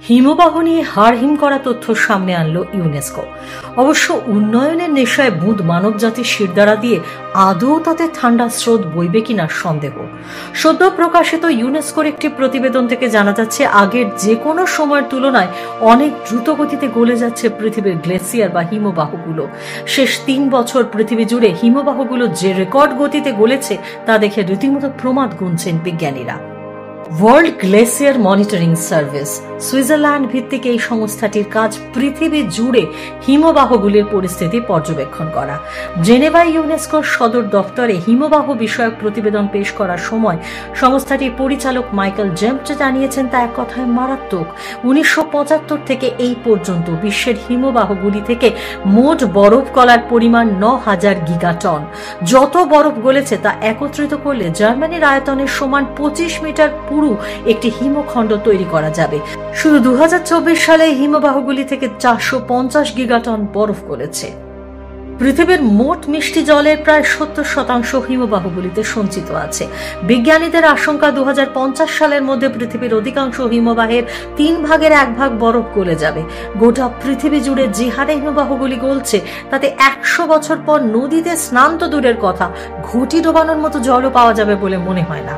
হিমবাহ নিয়ে হাড়হিম করা তথ্য সামনে আনলো ইউনেস্কো। অবশ্য উন্নয়নের নেশায় বুঁদ মানবজাতির শিরদাঁড়া দিয়ে আদৌ তাতে ঠান্ডা স্রোত বইবে কিনা সন্দেহ। সদ্য প্রকাশিত ইউনেস্কোর একটি প্রতিবেদন থেকে জানা যাচ্ছে, আগের যে কোনো সময়ের তুলনায় অনেক দ্রুত গতিতে গলে যাচ্ছে পৃথিবীর গ্লেসিয়ার বা হিমবাহগুলো। শেষ 3 বছর পৃথিবী জুড়ে হিমবাহগুলো যে রেকর্ড গতিতে গলেছে তা দেখে রীতিমতো প্রমাদ গুনছেন বিজ্ঞানীরা। World glacier monitoring service, Switzerland ভিত্তিক এই সংস্থাটির কাজ পৃথিবী জুড়ে হিমবাহগুলির পরিস্থিতি পর্যবেক্ষণ করা। জেনেভায় ইউনেস্কোর সদর দপ্তরে হিমবাহ বিষয়ক প্রতিবেদন পেশ করার সময় সংস্থাটির পরিচালক মাইকেল জেম্পট জানিয়েছেন, তা এক কথায় মারাত্মক। 1975 থেকে এই পর্যন্ত বিশ্বের হিমবাহগুলি থেকে মোট বরফ গলার পরিমাণ 9000 গিগাটন। যত বরফ গলেছে তা একত্রিত করলে জার্মানির আয়তনের সমান 25 মিটার পুরু একটি হিমখণ্ড তৈরি করা যাবে। শুধু 2024 সালে হিমবাহগুলি থেকে 450 গিগাটন বরফ গলেছে। পৃথিবীর মোট মিষ্টি জলের প্রায় 70% হিমবাহগুলিতে সঞ্চিত আছে। বিজ্ঞানীদের আশঙ্কা 2050 সালের মধ্যে পৃথিবীর অধিকাংশ হিমবাহের 3 ভাগের 1 ভাগ বরফ গলে যাবে। গোটা পৃথিবী জুড়ে যে হারে হিমবাহগুলি গলছে তাতে 100 বছর পর নদীতে স্নান তো দূরের কথা, ঘটি ডোবানোর মতো জলও পাওয়া যাবে বলে মনে হয় না।